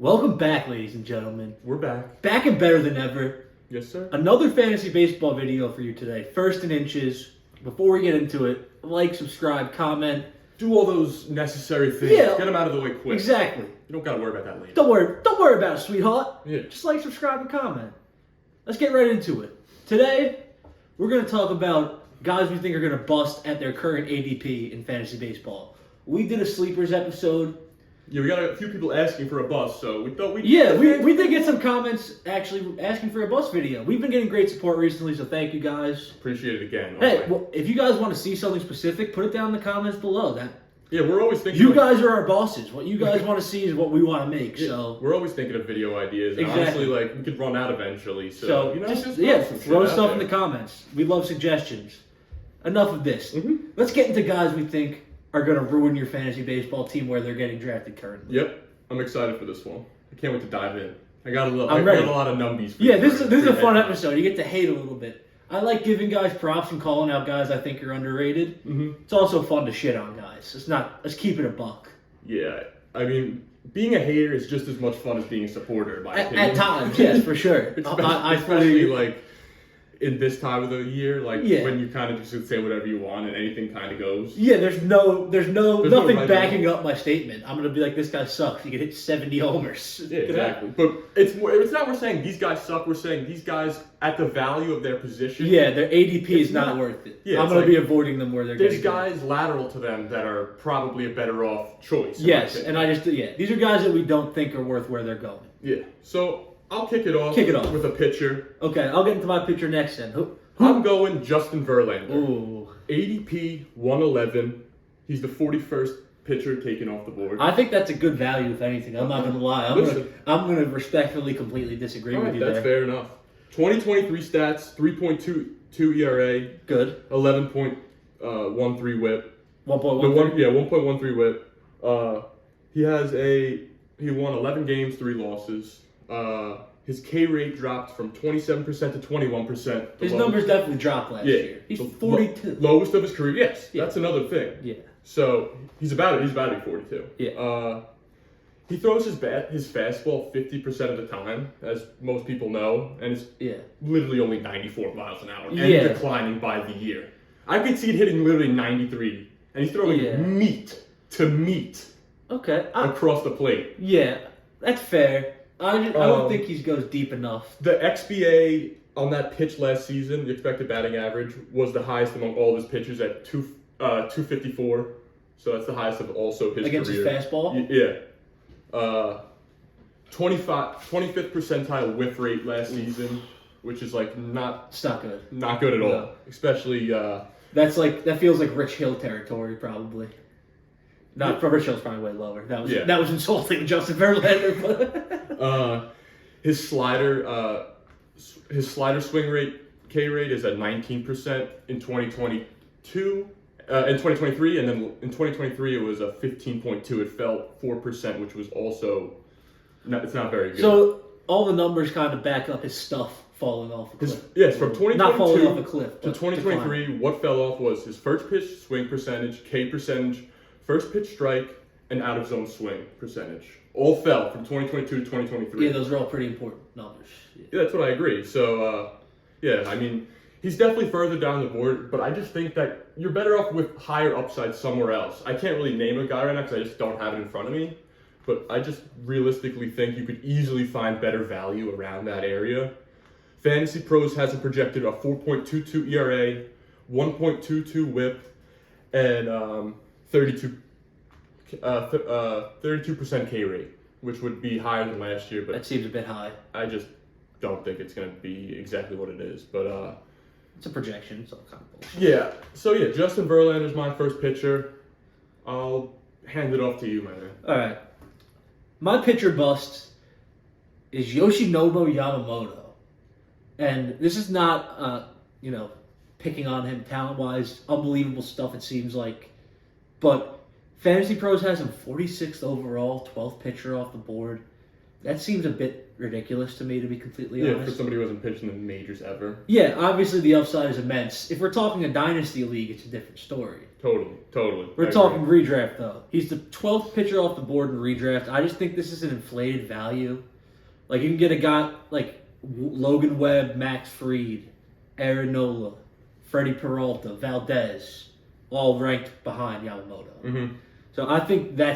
Welcome back, ladies and gentlemen. We're back. Back and better than ever. Yes, sir. Another fantasy baseball video for you today. First in inches. Before we get into it, like, subscribe, comment. Do all those necessary things. Yeah. Get them out of the way quick. Exactly. You don't got to worry about that later. Don't worry about it, sweetheart. Yeah. Just like, subscribe, and comment. Let's get right into it. Today, we're going to talk about guys we think are going to bust at their current ADP in fantasy baseball. We did a sleepers episode. Yeah, we got a few people asking for a bus, so we thought we'd... Yeah, we did get some comments actually asking for a bus video. We've been getting great support recently, so thank you guys. Appreciate it again. Hey, well, if you guys want to see something specific, put it down in the comments below. Yeah, we're always thinking... You guys are our bosses. What you guys want to see is what we want to make, yeah, so... We're always thinking of video ideas, and Exactly. honestly, we could run out eventually, so throw stuff in the comments. We love suggestions. Enough of this. Mm-hmm. Let's get into guys we think are going to ruin your fantasy baseball team where they're getting drafted currently. Yep. I'm excited for this one. I can't wait to dive in. I got a lot of numbies. Yeah, this is a fun episode. You get to hate a little bit. I like giving guys props and calling out guys I think are underrated. Mm-hmm. It's also fun to shit on guys. Let's keep it a buck. Yeah, I mean, being a hater is just as much fun as being a supporter, in my opinion. At times, yes, for sure. Especially like in this time of the year, Yeah. when you kind of just say whatever you want and anything kind of goes. Yeah, there's nothing right backing up my statement. I'm gonna be like, this guy sucks. He can hit 70 homers. Yeah, exactly. But it's not we're saying these guys suck. We're saying these guys at the value of their position. Yeah, their ADP is It's not not- worth it. Yeah, I'm it's gonna like, be avoiding them where they're There's getting guys lateral to them that are probably a better off choice. in my Yes, opinion. and these are guys that we don't think are worth where they're going. Yeah. So I'll kick it off. With a pitcher. Okay, I'll get into my pitcher next then. Who? I'm going Justin Verlander. Ooh. ADP 111. He's the 41st pitcher taken off the board. I think that's a good value, if anything. I'm not gonna lie. I'm gonna respectfully, completely disagree with you that's there. fair enough. 2023 stats: 3.22 ERA, Good. 11.13 WHIP. 1.1. 1.13 WHIP. He won 11 games, 3 losses. His K rate dropped from 27% to 21%. His numbers definitely dropped last year. He's 42. Lowest of his career. Yes, Yeah. that's another thing. Yeah. So he's about to be 42. Yeah. He throws his fastball 50% of the time, as most people know, and it's literally only 94 miles an hour and declining by the year. I could see it hitting literally 93, and he's throwing meat to meat across the plate. Yeah, that's fair. I don't think he goes deep enough. The XBA on that pitch last season, the expected batting average, was the highest among all of his pitchers at 254. So that's the highest of also his Against career. his fastball? Yeah. 25th percentile whiff rate last season, which is like It's not good. not good at all. No. Especially That feels like Rich Hill territory, probably. Not for Rich Hill's probably way lower. That was insulting to Justin Verlander. his slider swing rate K rate is at 19% in 2022. In 2023, and then in 2023 it was a 15.2. It fell 4%, which was also it's not very good. So all the numbers kind of back up his stuff falling off a cliff. Yes, from 2022 not falling off a cliff to 2023, decline. what fell off was his first pitch swing percentage, K percentage, first pitch strike, and out of zone swing percentage. All fell from 2022 to 2023. Yeah, those are all pretty important numbers. Yeah, that's what I agree. So, I mean, he's definitely further down the board, but I just think that you're better off with higher upside somewhere else. I can't really name a guy right now because I just don't have it in front of me, but I just realistically think you could easily find better value around that area. Fantasy Pros has him projected a 4.22 ERA, 1.22 WHIP, and 32% K rate, which would be higher than last year, but That seems a bit high. I just don't think it's going to be exactly what it is. But It's a projection, so kind of bullshit. yeah. So yeah, Justin Verlander's my first pitcher. I'll hand it off to you, my man. All right. My pitcher bust is Yoshinobu Yamamoto. And this is not, picking on him talent-wise. Unbelievable stuff, it seems like. But Fantasy Pros has him 46th overall, 12th pitcher off the board. That seems a bit ridiculous to me, to be completely Yeah, for honest. somebody who hasn't pitched in the majors ever. Yeah, obviously the upside is immense. If we're talking a dynasty league, it's a different story. Totally. We're talking redraft, though. He's the 12th pitcher off the board in redraft. I just think this is an inflated value. Like, you can get a guy like Logan Webb, Max Fried, Aaron Nola, Freddie Peralta, Valdez, all ranked behind Yamamoto. Mm-hmm. So I think I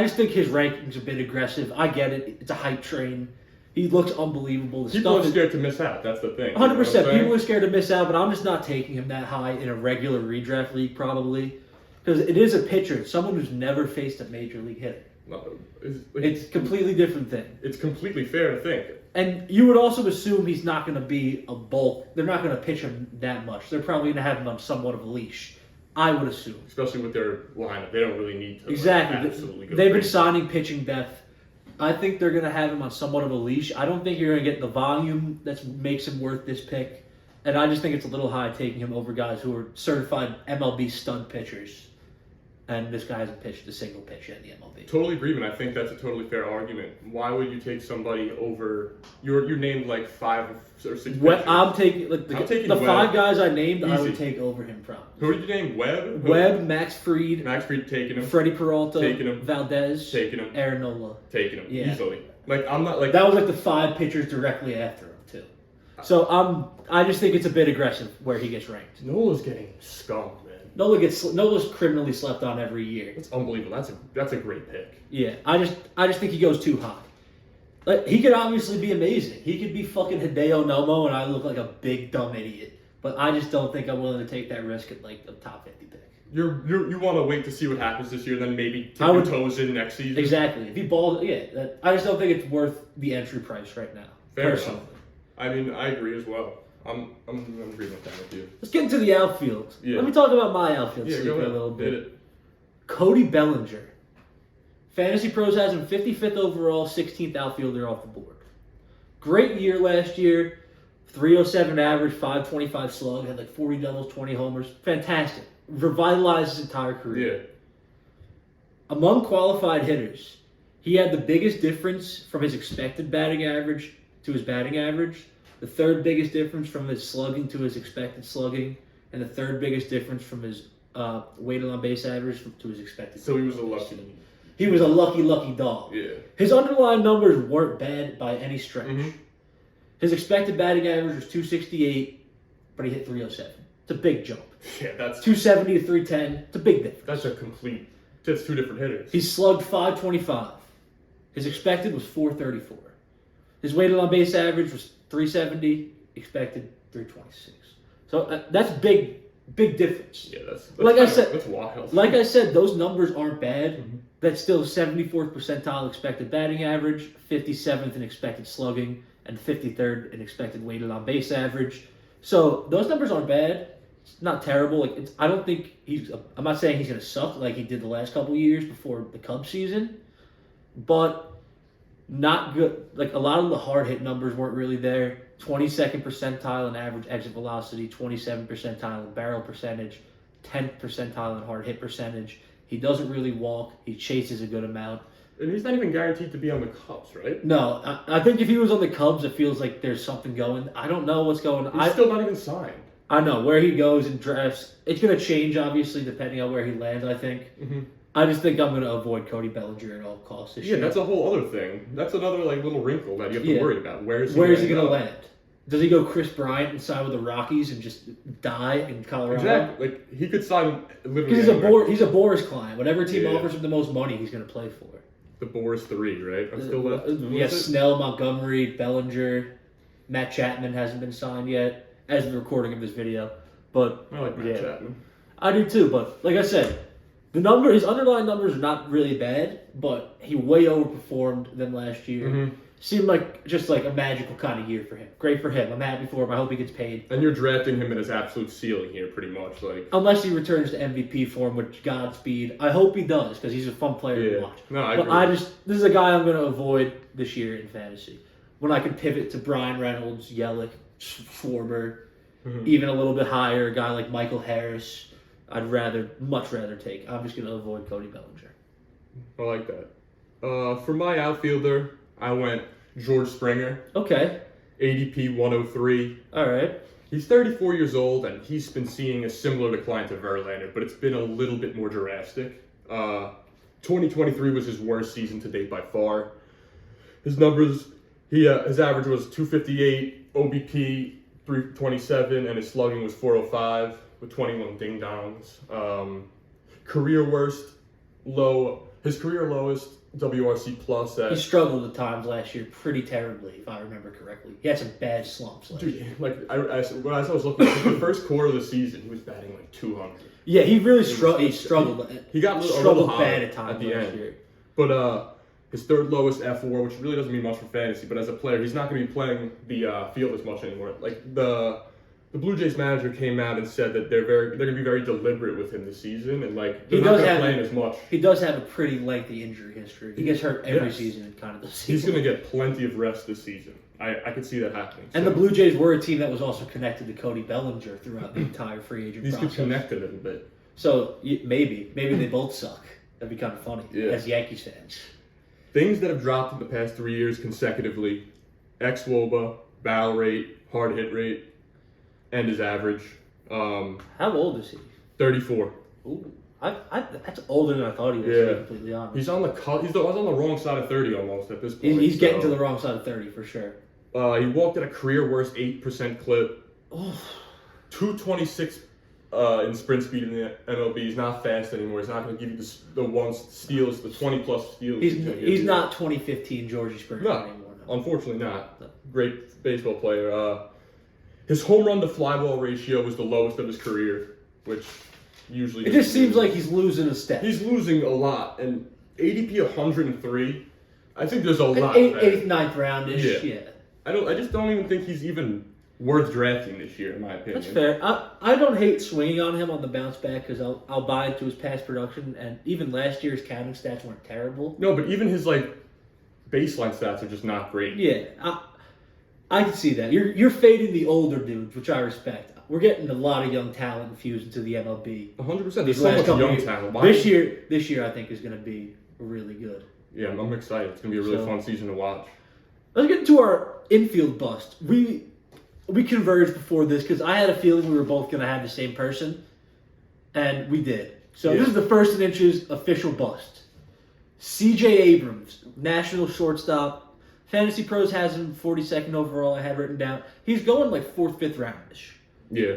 just think his ranking's a bit aggressive. I get it. It's a hype train. He looks unbelievable. People are scared to miss out. That's the thing. 100%. People are scared to miss out, but I'm just not taking him that high in a regular redraft league, probably. Because it is a pitcher. It's someone who's never faced a major league hitter. No, It's a completely different thing. It's completely fair to think. And you would also assume he's not going to be a bulk. They're not going to pitch him that much. They're probably going to have him on somewhat of a leash. I would assume. Especially with their lineup. They don't really need to. Exactly. Absolutely go They've been crazy. signing pitching depth. I think they're going to have him on somewhat of a leash. I don't think you're going to get the volume that makes him worth this pick. And I just think it's a little high taking him over guys who are certified MLB stud pitchers. And this guy hasn't pitched a single pitch yet in the MLB. Totally agree, man. I think that's a totally fair argument. Why would you take somebody over? You named like 5 or 6 pitchers. I'm taking I'm taking the Webb. 5 guys I named. I Easy. would take over him probably. Who did you name? Webb? Webb, Max Fried, Max Fried taking him. Freddie Peralta, Taking him. Valdez, Taking him. Aaron Nola. Taking him. Yeah. Easily. Like, I'm not like. That was like the 5 pitchers directly after him too. So I just think it's a bit aggressive where he gets ranked. Nola's getting scummed, man. Nola's criminally slept on every year. That's unbelievable. That's a great pick. Yeah, I just think he goes too high. Like, he could obviously be amazing. He could be fucking Hideo Nomo, and I look like a big dumb idiot. But I just don't think I'm willing to take that risk at like a top 50 pick. You want to wait to see what happens this year, then maybe take I your would- toes in next season. Exactly. If he balls, I just don't think it's worth the entry price right now. Fair personally. enough. I mean, I agree as well. I'm agreeing with that with you. Let's get into the outfield. Yeah. Let me talk about my outfield Yeah, go sleeper a ahead. little bit. Hit it. Cody Bellinger. Fantasy Pros has him 55th overall, 16th outfielder off the board. Great year last year. 307 average, 525 slug, had like 40 doubles, 20 homers. Fantastic. Revitalized his entire career. Yeah. Among qualified hitters, he had the biggest difference from his expected batting average to his batting average, the third biggest difference from his slugging to his expected slugging, and the third biggest difference from his weighted on base average to his expected. So he was a lucky. He was a lucky dog. Yeah. His underlying numbers weren't bad by any stretch. Mm-hmm. His expected batting average was 268, but he hit 307. It's a big jump. Yeah, that's 270 to 310. It's a big difference. That's 2 different hitters. He slugged 525. His expected was 434. His weighted on base average was 370. Expected 326. So that's big difference. Yeah, that's Like I said- that's wild. Like I said, those numbers aren't bad. Mhm. That's still 74th percentile expected batting average, 57th in expected slugging, and 53rd in expected weighted on base average. So those numbers aren't bad. It's not terrible. Like I don't think I'm not saying he's going to suck like he did the last couple of years before the Cubs season, but not good. Like a lot of the hard hit numbers weren't really there. 22nd percentile in average exit velocity, 27th percentile in barrel percentage, 10th percentile in hard hit percentage. He doesn't really walk. He chases a good amount. And he's not even guaranteed to be on the Cubs, right? No, I think if he was on the Cubs, it feels like there's something going. I don't know what's going on. He's still not even signed. I know where he goes in drafts. It's going to change, obviously, depending on where he lands, I think. Mm-hmm. I just think I'm going to avoid Cody Bellinger at all costs this Yeah, year. that's a whole other thing. That's another little wrinkle that you have to Yeah. worry about. Where is he going end to up? land? Does he go Chris Bryant and sign with the Rockies and just die in Colorado? Exactly. Like he could sign literally. Because anywhere. he's a Boris client. Whatever team Yeah. offers him the most money, he's going to play for. The Boris 3, right? I'm still left. Yeah, Snell, Montgomery, Bellinger, Matt Chapman hasn't been signed yet, as the recording of this video. But I like Matt yeah. Chapman. I do too, but like I said, his underlying numbers are not really bad, but he way overperformed than last year. Mm-hmm. Seemed like just like a magical kind of year for him. Great for him. I'm happy for him. I hope he gets paid. And you're drafting him at his absolute ceiling here, pretty much. Like. Unless he returns to MVP form, which Godspeed. I hope he does, because he's a fun player to Yeah. watch. No, I But agree. this is a guy I'm going to avoid this year in fantasy. When I can pivot to Brian Reynolds, Yelich, Schwarber, Mhm. even a little bit higher, a guy like Michael Harris, I'd much rather take. I'm just going to avoid Cody Bellinger. I like that. For my outfielder, I went George Springer, Okay. ADP 103. All right. He's 34 years old, and he's been seeing a similar decline to Verlander, but it's been a little bit more drastic. 2023 was his worst season to date by far. His numbers, his average was 258, OBP 327, and his slugging was 405 with 21 ding-dongs. His career lowest WRC plus He at struggled at times last year pretty terribly, if I remember correctly. He had some bad slumps last year. dude, like when I was looking at the first quarter of the season, he was batting like 200. Yeah, he really struggled. He struggled. He got a little struggled high bad at times at the last end. year. But his third lowest F4, which really doesn't mean much for fantasy, but as a player, he's not going to be playing the field as much anymore. Like the Blue Jays manager came out and said that they're going to be very deliberate with him this season, and like they're not going to play him as much. He does have a pretty lengthy injury history. He gets hurt every Yes. season in kind of the season. He's going to get plenty of rest this season. I could see that happening. And So the Blue Jays were a team that was also connected to Cody Bellinger throughout the entire free agent these process. could connect a little bit. So maybe they both suck. That'd be kind of funny as Yankees fans. Things that have dropped in the past 3 years consecutively: xWOBA, barrel rate, hard hit rate, and his average. How old is he? 34. Ooh, that's older than I thought he was. To Yeah. be completely honest. He's on the he's on the wrong side of 30 almost at this point. He's getting to the wrong side of 30 for sure. He walked at a career worst 8% clip. Oh, 226 in sprint speed in the MLB. He's not fast anymore. He's not going to give you the one steals, the 20 plus steals. he's not 2015 Georgie Springer No, anymore. unfortunately not. Great baseball player. His home run to fly ball ratio was the lowest of his career, which usually It just seems like he's losing a step. he's losing a lot. And ADP 103, I think there's a lot. Eighth, ninth roundish. Yeah. I just don't even think he's even worth drafting this year, in my opinion. That's fair. I don't hate swinging on him on the bounce back because I'll buy into his past production, and even last year's counting stats weren't terrible. No, but even his like baseline stats are just not great. Yeah, I can see that. You're fading the older dudes, which I respect. We're getting a lot of young talent infused into the MLB. 100%. There's These so last much couple young years. talent. This year I think is going to be really good. Yeah, I'm excited. It's gonna be a really fun season to watch. Let's get into our infield bust. We converged before this because I had a feeling we were both going to have the same person, and we did. So This is the first in inches official bust. C.J. Abrams, national shortstop. Fantasy Pros has him 42nd overall. I had written down. He's going like 4th, 5th roundish. Yeah.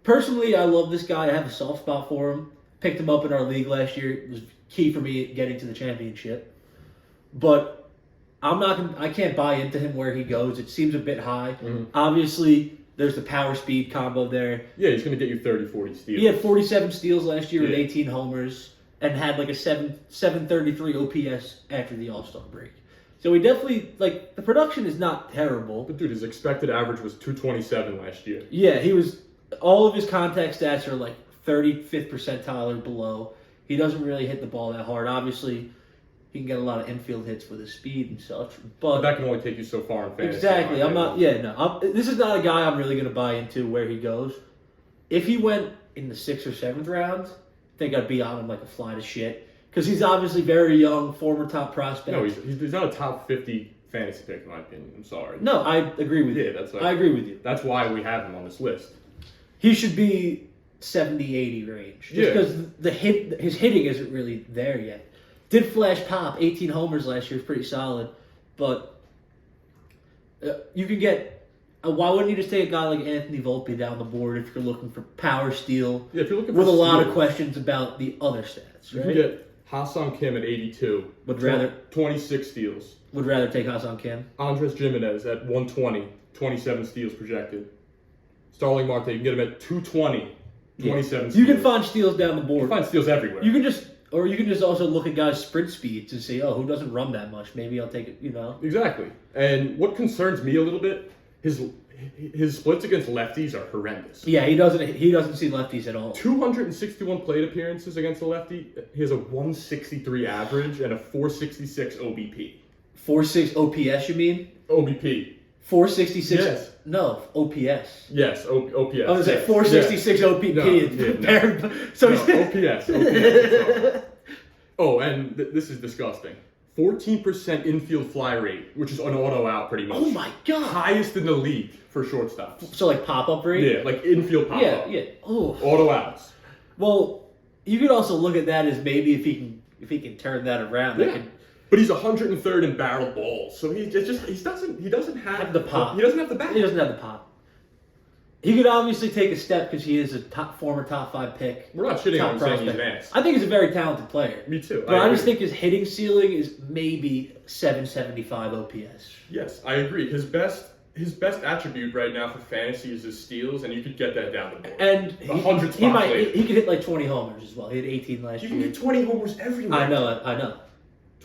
Personally, I love this guy. I have a soft spot for him. Picked him up in our league last year. It was key for me getting to the championship. But I can't buy into him where he goes. It seems a bit high. Mm-hmm. Obviously, there's the power speed combo there. Yeah, he's gonna get you 30, 40 steals. He had 47 steals last year with 18 homers and had like a 733 OPS after the All-Star break. So he definitely, the production is not terrible. But dude, his expected average was 227 last year. Yeah, all of his contact stats are like 35th percentile or below. He doesn't really hit the ball that hard. Obviously, he can get a lot of infield hits with his speed and such. But that can only take you so far in fantasy. Exactly. This is not a guy I'm really going to buy into where he goes. If he went in the 6th or 7th round, I think I'd be on him like a fly to shit. Because he's obviously very young, former top prospect. No, he's not a top 50 fantasy pick, in my opinion. I'm sorry. No, I agree with you. I agree with you. That's why we have him on this list. He should be 70-80 range. Just because his hitting isn't really there yet. Did flash pop, 18 homers last year, is pretty solid. But you can get... why wouldn't you just take a guy like Anthony Volpe down the board if you're looking for power steal? Yeah, if you're looking for with a lot steals, of questions about the other stats, you right? can get Ha-Seong Kim at 82. Would rather 26 steals. Would rather take Ha-Seong Kim. Andres Gimenez at 120, 27 steals projected. Starling Marte, you can get him at 220, 27 steals. You can find steals down the board. You can find steals everywhere. You can just also look at guys' sprint speeds and say, who doesn't run that much? Maybe I'll take it, Exactly. And what concerns me a little bit, his splits against lefties are horrendous. Yeah, he doesn't see lefties at all. 261 plate appearances against a lefty. He has a 163 average and a 466 OBP. 4.6 OPS, you mean? OBP. 466? Yes. No, OPS. Yes, OPS. I was like 466 OPP. No. So OPS. Oh, and this is disgusting. 14% infield fly rate, which is an auto out pretty much. Oh my god! Highest in the league for shortstops. So like pop-up rate? Yeah, like infield pop up. Yeah. Oh. Auto outs. Well, you could also look at that as maybe if he can turn that around. Yeah. That could, But he's 103rd in barrel balls, so he doesn't have the pop. He doesn't have the bat. He doesn't have the pop. He could obviously take a step because he is a former top 5 pick. We're not shitting top on him saying he's prospect. an ass. I think he's a very talented player. Me too. But I just think his hitting ceiling is maybe 775 OPS. Yes, I agree. His best attribute right now for fantasy is his steals, and you could get that down the board. And he could hit like 20 homers as well. He had 18 last year. You can get 20 homers everywhere. I know.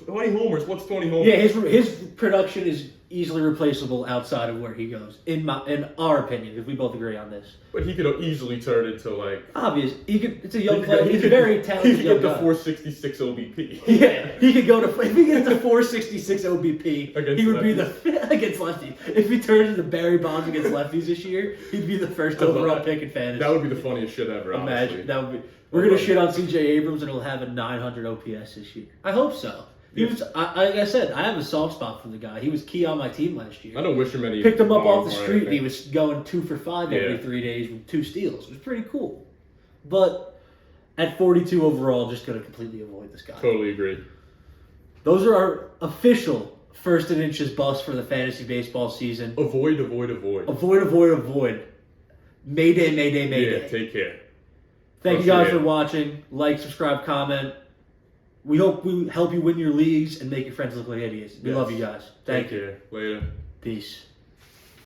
20 homers. What's 20 homers? Yeah, his production is easily replaceable outside of where he goes. In our opinion, if we both agree on this. But he could easily turn into like obvious. It's a young player. He's a very talented. He could get the 466 OBP. Yeah, he could go to if he gets the 466 OBP. Against he would lefties. be the against lefties. If he turns into Barry Bonds against lefties this year, he'd be the first overall pick in fantasy. That would be the funniest shit ever. Imagine honestly. that would be. We're gonna shit on CJ Abrams and he'll have a 900 OPS this year. I hope so. He was, like I said, I have a soft spot for the guy. He was key on my team last year. I don't wish him any. Picked him up off the harm or street and he anything. was going 2 for 5 every 3 days with 2 steals. It was pretty cool. But at 42 overall, just going to completely avoid this guy. Totally agree. Those are our official first and inches busts for the fantasy baseball season. Avoid. Avoid. Mayday. Yeah, take care. Thank you guys for watching. Like, subscribe, comment. We hope we help you win your leagues and make your friends look like idiots. We love you guys. Thank you. Take care. Later. Peace.